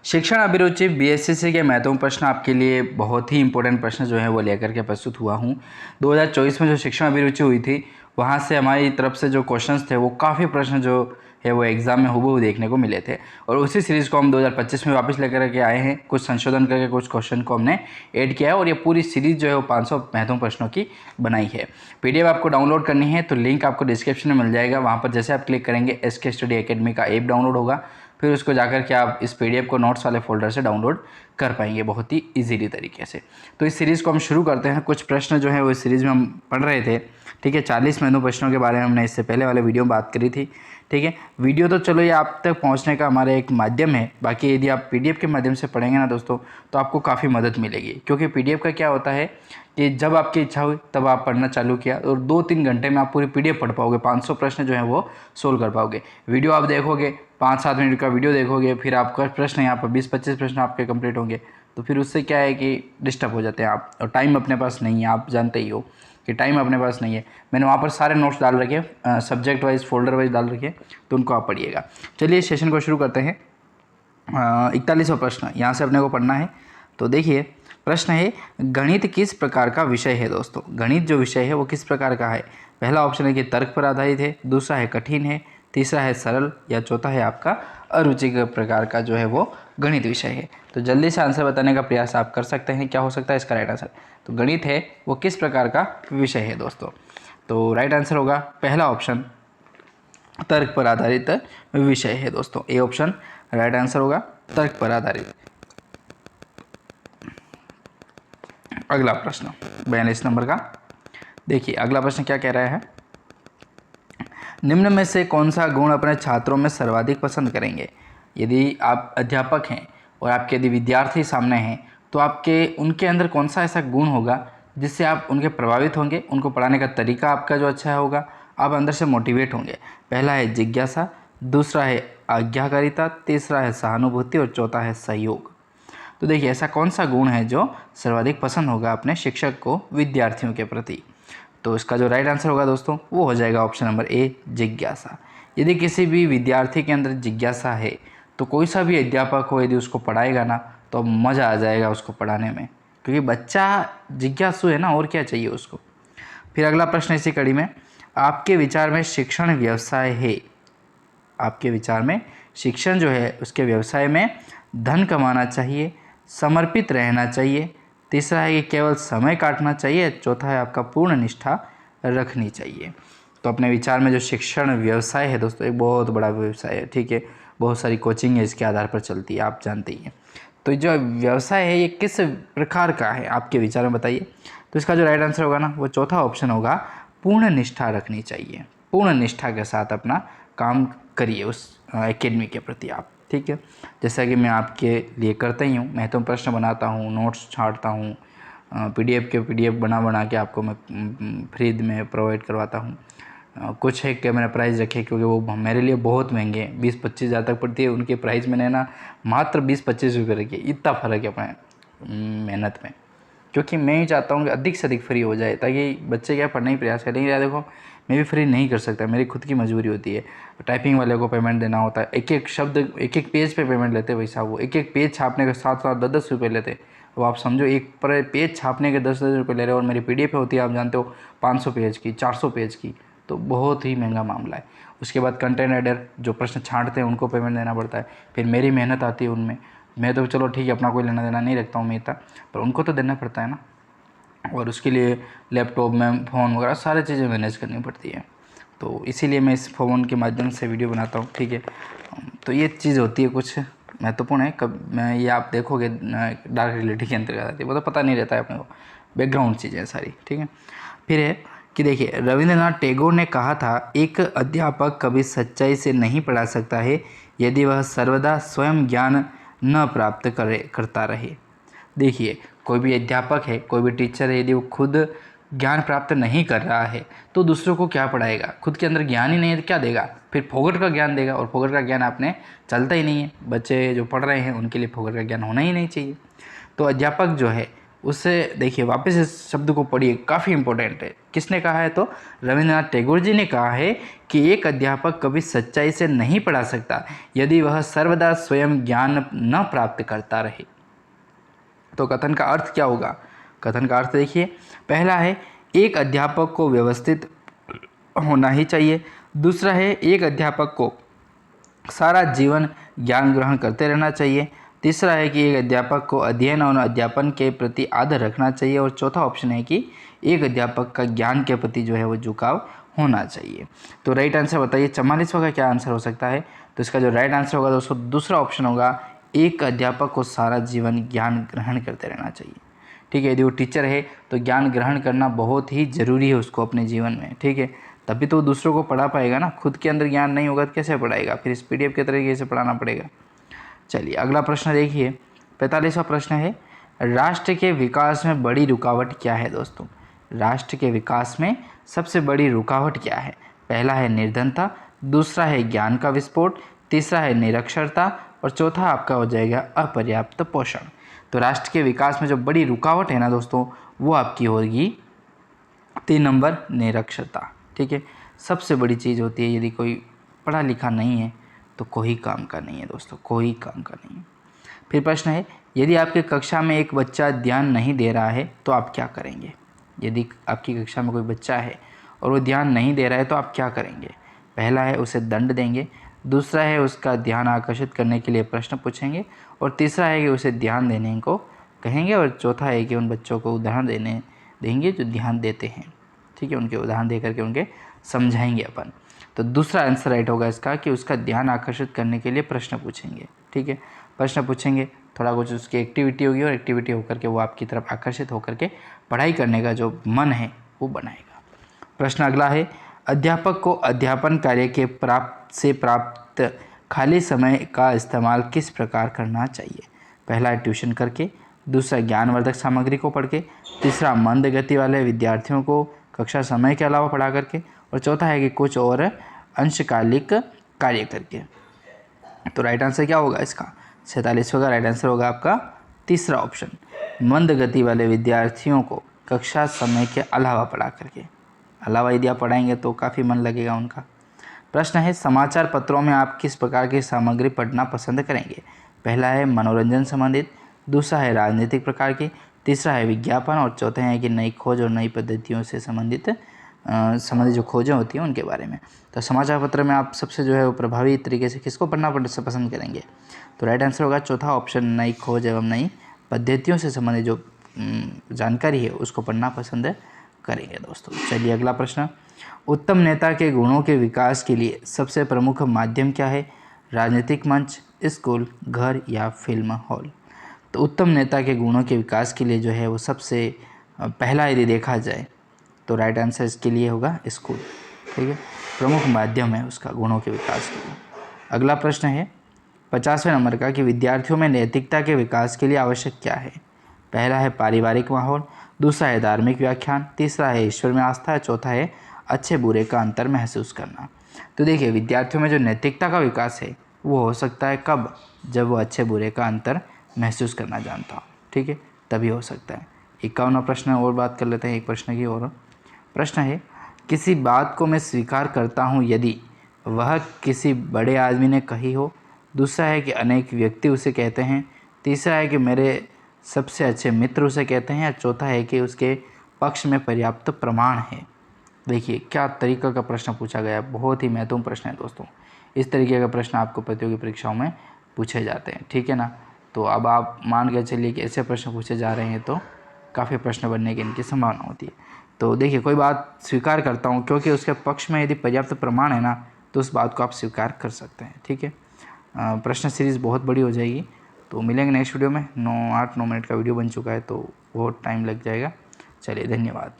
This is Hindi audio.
शिक्षण अभिरुचि बीएसएससी के महत्वपूर्ण प्रश्न आपके लिए बहुत ही इंपॉर्टेंट प्रश्न जो है वो लेकर के प्रस्तुत हुआ हूँ। 2024 में जो शिक्षण अभिरुचि हुई थी वहाँ से हमारी तरफ से जो क्वेश्चंस थे वो काफ़ी प्रश्न जो है वो एग्ज़ाम में हूबहू देखने को मिले थे और उसी सीरीज़ को हम 2025 में वापस लेकर के आए हैं। कुछ संशोधन करके कुछ क्वेश्चन को हमने ऐड किया है और ये पूरी सीरीज़ जो है वो 500 महत्वपूर्ण प्रश्नों की बनाई है। पीडीएफ आपको डाउनलोड करनी है तो लिंक आपको डिस्क्रिप्शन में मिल जाएगा। वहाँ पर जैसे आप क्लिक करेंगे एसके स्टडी एकेडमी का ऐप डाउनलोड होगा, फिर उसको जाकर के आप इस पीडीएफ को नोट्स वाले फोल्डर से डाउनलोड कर पाएंगे बहुत ही इजीली तरीके से। तो इस सीरीज़ को हम शुरू करते हैं। कुछ प्रश्न जो है वो इस सीरीज़ में हम पढ़ रहे थे, ठीक है। 40 महत्वपूर्ण प्रश्नों के बारे में हमने इससे पहले वाले वीडियो में बात करी थी, ठीक है। वीडियो तो चलो ये आप तक पहुंचने का हमारा एक माध्यम है, बाकी यदि आप पीडीएफ के माध्यम से पढ़ेंगे ना दोस्तों तो आपको काफ़ी मदद मिलेगी। क्योंकि पीडीएफ का क्या होता है कि जब आपकी इच्छा हुई तब आप पढ़ना चालू किया और 2-3 घंटे में आप पूरी पीडीएफ पढ़ पाओगे, 500 प्रश्न जो है वो सोल्व कर पाओगे। वीडियो आप देखोगे, 5-7 मिनट का वीडियो देखोगे, फिर आपका प्रश्न यहाँ पर 20-25 प्रश्न आपके कंप्लीट होंगे, तो फिर उससे क्या है कि डिस्टर्ब हो जाते हैं आप, और टाइम अपने पास नहीं है। आप जानते ही हो कि टाइम अपने पास नहीं है। मैंने वहाँ पर सारे नोट्स डाल रखे, सब्जेक्ट वाइज फोल्डर वाइज डाल रखे, तो उनको आप पढ़िएगा। चलिए सेशन को शुरू करते हैं। 41वां प्रश्न यहाँ से अपने को पढ़ना है। तो देखिए प्रश्न है, गणित किस प्रकार का विषय है दोस्तों। गणित जो विषय है वो किस प्रकार का है। पहला ऑप्शन है कि तर्क पर आधारित है, दूसरा है कठिन है, तीसरा है सरल, या चौथा है आपका अरुचि के प्रकार का जो है वो गणित विषय है। तो जल्दी से आंसर बताने का प्रयास आप कर सकते हैं, क्या हो सकता है इसका राइट आंसर। तो गणित है वो किस प्रकार का विषय है दोस्तों। तो राइट आंसर होगा पहला ऑप्शन, तर्क पर आधारित विषय है दोस्तों। ए ऑप्शन राइट आंसर होगा, तर्क पर आधारित। अगला प्रश्न 42 नंबर का देखिए, अगला प्रश्न क्या कह रहा है। निम्न में से कौन सा गुण अपने छात्रों में सर्वाधिक पसंद करेंगे। यदि आप अध्यापक हैं और आपके यदि विद्यार्थी सामने हैं तो आपके उनके अंदर कौन सा ऐसा गुण होगा जिससे आप उनके प्रभावित होंगे, उनको पढ़ाने का तरीका आपका जो अच्छा होगा, आप अंदर से मोटिवेट होंगे। पहला है जिज्ञासा, दूसरा है आज्ञाकारिता, तीसरा है सहानुभूति और चौथा है सहयोग। तो देखिए ऐसा कौन सा गुण है जो सर्वाधिक पसंद होगा अपने शिक्षक को विद्यार्थियों के प्रति। तो इसका जो राइट आंसर होगा दोस्तों वो हो जाएगा ऑप्शन नंबर ए, जिज्ञासा। यदि किसी भी विद्यार्थी के अंदर जिज्ञासा है तो कोई सा भी अध्यापक हो यदि उसको पढ़ाएगा ना तो मज़ा आ जाएगा उसको पढ़ाने में, क्योंकि बच्चा जिज्ञासु है ना, और क्या चाहिए उसको। फिर अगला प्रश्न इसी कड़ी में, आपके विचार में शिक्षण व्यवसाय है, आपके विचार में शिक्षण जो है उसके व्यवसाय में धन कमाना चाहिए, समर्पित रहना चाहिए, तीसरा है कि केवल समय काटना चाहिए, चौथा है आपका पूर्ण निष्ठा रखनी चाहिए। तो अपने विचार में जो शिक्षण व्यवसाय है दोस्तों एक बहुत बड़ा व्यवसाय है, ठीक है। बहुत सारी कोचिंग है इसके आधार पर चलती है, आप जानते ही हैं। तो जो व्यवसाय है ये किस प्रकार का है आपके विचार में बताइए। तो इसका जो राइट आंसर होगा ना वो चौथा ऑप्शन होगा, पूर्ण निष्ठा रखनी चाहिए। पूर्ण निष्ठा के साथ अपना काम करिए उस एकेडमी के प्रति आप, ठीक है। जैसा कि मैं आपके लिए करता ही हूँ, महत्वपूर्ण प्रश्न बनाता हूँ, नोट्स छाँटता हूँ, पीडीएफ बना के आपको मैं फ्री में प्रोवाइड करवाता हूँ। कुछ है कि मैंने प्राइस रखे क्योंकि वो मेरे लिए बहुत महंगे हैं, 20-25 हज़ार तक पड़ती है, उनके प्राइस मैंने ना मात्र 20-25 रुपये रखे। इतना फ़र्क है अपने मेहनत में, क्योंकि मैं ही चाहता हूँ कि अधिक से अधिक फ्री हो जाए ताकि बच्चे क्या पढ़ने की प्रयास करें। यार देखो मैं भी फ्री नहीं कर सकता, मेरी खुद की मजबूरी होती है। टाइपिंग वाले को पेमेंट देना होता है, एक एक शब्द एक एक पेज पे पेमेंट लेते हैं वैसा, वो एक एक पेज छापने के 7-7 10-10 रुपये लेते। अब आप समझो एक पर पेज छापने के 10-10 रुपये ले रहे हो, और मेरी पीडीएफ होती है आप जानते हो 500 पेज की, 400 पेज की, तो बहुत ही महंगा मामला है। उसके बाद कंटेंट एडर जो प्रश्न छाँटते हैं उनको पेमेंट देना पड़ता है, फिर मेरी मेहनत आती है उनमें। मैं तो चलो ठीक है अपना कोई लेना देना नहीं रखता हूँ मैं इतना, पर उनको तो देना पड़ता है ना, और उसके लिए लैपटॉप में फ़ोन वगैरह सारी चीज़ें मैनेज करनी पड़ती है। तो इसीलिए मैं इस फ़ोन के माध्यम से वीडियो बनाता हूँ, ठीक है। तो ये चीज़ होती है, कुछ महत्वपूर्ण है। कब मैं ये आप देखोगे डार्क रियलिटी के अंतर्गत आती है, वो तो पता नहीं रहता है अपने को, बैकग्राउंड चीज़ें सारी, ठीक है। फिर है कि देखिए रविंद्रनाथ टैगोर ने कहा था, एक अध्यापक कभी सच्चाई से नहीं पढ़ा सकता है यदि वह सर्वदा स्वयं ज्ञान न प्राप्त करता रहे। देखिए कोई भी अध्यापक है, कोई भी टीचर है, यदि वो खुद ज्ञान प्राप्त नहीं कर रहा है तो दूसरों को क्या पढ़ाएगा। खुद के अंदर ज्ञान ही नहीं है तो क्या देगा, फिर फोगट का ज्ञान देगा, और फोगट का ज्ञान आपने चलता ही नहीं है। बच्चे जो पढ़ रहे हैं उनके लिए फोगट का ज्ञान होना ही नहीं चाहिए। तो अध्यापक जो है उससे देखिए वापस इस शब्द को पढ़िए, काफ़ी इंपॉर्टेंट है। किसने कहा है? तो रविंद्रनाथ टैगोर जी ने कहा है कि एक अध्यापक कभी सच्चाई से नहीं पढ़ा सकता यदि वह सर्वदा स्वयं ज्ञान न प्राप्त करता रहे। तो कथन का अर्थ क्या होगा? कथन का अर्थ देखिए, पहला है एक अध्यापक को व्यवस्थित होना ही चाहिए। दूसरा है एक अध्यापक को सारा जीवन ज्ञान ग्रहण करते रहना चाहिए। तीसरा है कि एक अध्यापक को अध्ययन और अध्यापन के प्रति आदर रखना चाहिए। और चौथा ऑप्शन है कि एक अध्यापक का ज्ञान के प्रति जो है वो झुकाव होना चाहिए। तो राइट आंसर बताइए 44वां का क्या आंसर हो सकता है? तो इसका जो राइट आंसर होगा दोस्तों दूसरा ऑप्शन होगा, एक अध्यापक को सारा जीवन ज्ञान ग्रहण करते रहना चाहिए। ठीक है, यदि वो टीचर है तो ज्ञान ग्रहण करना बहुत ही ज़रूरी है उसको अपने जीवन में। ठीक है, तभी तो दूसरों को पढ़ा पाएगा ना। खुद के अंदर ज्ञान नहीं होगा तो कैसे पढ़ाएगा? फिर इस PDF के तरीके से पढ़ाना पड़ेगा। चलिए अगला प्रश्न देखिए, 45वां प्रश्न है, राष्ट्र के विकास में बड़ी रुकावट क्या है? दोस्तों राष्ट्र के विकास में सबसे बड़ी रुकावट क्या है? पहला है निर्धनता, दूसरा है ज्ञान का विस्फोट, तीसरा है निरक्षरता और चौथा आपका हो जाएगा अपर्याप्त पोषण। तो राष्ट्र के विकास में जो बड़ी रुकावट है ना दोस्तों, वो आपकी होगी 3 नंबर, निरक्षरता। ठीक है, सबसे बड़ी चीज़ होती है, यदि कोई पढ़ा लिखा नहीं है तो कोई काम का नहीं है दोस्तों, कोई काम का नहीं है। फिर प्रश्न है, यदि आपकी कक्षा में एक बच्चा ध्यान नहीं दे रहा है तो आप क्या करेंगे? यदि आपकी कक्षा में कोई बच्चा है और वो ध्यान नहीं दे रहा है तो आप क्या करेंगे? पहला है उसे दंड देंगे, दूसरा है उसका ध्यान आकर्षित करने के लिए प्रश्न पूछेंगे और तीसरा है कि उसे ध्यान देने को कहेंगे और चौथा है कि उन बच्चों को उदाहरण देंगे जो ध्यान देते हैं। ठीक है, उनके उदाहरण दे करके उनके समझाएंगे अपन। तो दूसरा आंसर राइट होगा इसका कि उसका ध्यान आकर्षित करने के लिए प्रश्न पूछेंगे। ठीक है, प्रश्न पूछेंगे, थोड़ा कुछ उसकी एक्टिविटी होगी और एक्टिविटी होकर के वो आपकी तरफ आकर्षित होकर के पढ़ाई करने का जो मन है वो बनाएगा। प्रश्न अगला है, अध्यापक को अध्यापन कार्य के प्राप्त खाली समय का इस्तेमाल किस प्रकार करना चाहिए? पहला है ट्यूशन करके, दूसरा ज्ञानवर्धक सामग्री को पढ़ के, तीसरा मंद गति वाले विद्यार्थियों को कक्षा समय के अलावा पढ़ा करके और चौथा है कि कुछ और अंशकालिक कार्य करके। तो राइट आंसर क्या होगा इसका? 46वां का राइट आंसर होगा आपका तीसरा ऑप्शन, मंद गति वाले विद्यार्थियों को कक्षा समय के अलावा पढ़ा करके। अलावा यदि आप पढ़ाएंगे तो काफ़ी मन लगेगा उनका। प्रश्न है, समाचार पत्रों में आप किस प्रकार की सामग्री पढ़ना पसंद करेंगे? पहला है मनोरंजन संबंधित, दूसरा है राजनीतिक प्रकार की, तीसरा है विज्ञापन और चौथा है कि नई खोज और नई पद्धतियों से संबंधित जो खोजें होती हैं उनके बारे में। तो समाचार पत्र में आप सबसे जो है वो प्रभावी तरीके से किसको पढ़ना पसंद करेंगे? तो राइट आंसर होगा चौथा ऑप्शन, नई खोज एवं नई पद्धतियों से संबंधित जो जानकारी है उसको पढ़ना पसंद करेंगे दोस्तों। चलिए अगला प्रश्न, उत्तम नेता के गुणों के विकास के लिए सबसे प्रमुख माध्यम क्या है? राजनीतिक मंच, स्कूल, घर या फिल्म हॉल? तो उत्तम नेता के गुणों के विकास के लिए जो है वो सबसे पहला यदि देखा जाए तो राइट आंसर इसके लिए होगा स्कूल। ठीक है, प्रमुख माध्यम है उसका गुणों के विकास के लिए। अगला प्रश्न है 50वें नंबर का कि विद्यार्थियों में नैतिकता के विकास के लिए आवश्यक क्या है? पहला है पारिवारिक माहौल, दूसरा है धार्मिक व्याख्यान, तीसरा है ईश्वर में आस्था, चौथा है अच्छे बुरे का अंतर महसूस करना। तो देखिए विद्यार्थियों में जो नैतिकता का विकास है वो हो सकता है कब? जब वो अच्छे बुरे का अंतर महसूस करना जानता हो। ठीक है, तभी हो सकता है। 51वां प्रश्न और बात कर लेते हैं एक प्रश्न की और। प्रश्न है, किसी बात को मैं स्वीकार करता हूँ यदि वह किसी बड़े आदमी ने कही हो, दूसरा है कि अनेक व्यक्ति उसे कहते हैं, तीसरा है कि मेरे सबसे अच्छे मित्र उसे कहते हैं, या चौथा है कि उसके पक्ष में पर्याप्त प्रमाण है। देखिए क्या तरीका का प्रश्न पूछा गया, बहुत ही महत्वपूर्ण प्रश्न है दोस्तों। इस तरीके का प्रश्न आपको प्रतियोगी परीक्षाओं में पूछे जाते हैं। ठीक है ना, तो अब आप मान के चलिए कि ऐसे प्रश्न पूछे जा रहे हैं तो काफ़ी प्रश्न बनने की इनकी संभावना होती है। तो देखिए कोई बात स्वीकार करता हूँ क्योंकि उसके पक्ष में यदि पर्याप्त प्रमाण है ना तो उस बात को आप स्वीकार कर सकते हैं। ठीक है, प्रश्न सीरीज़ बहुत बड़ी हो जाएगी, तो मिलेंगे नेक्स्ट वीडियो में। 8-9 मिनट का वीडियो बन चुका है तो बहुत टाइम लग जाएगा। चलिए धन्यवाद।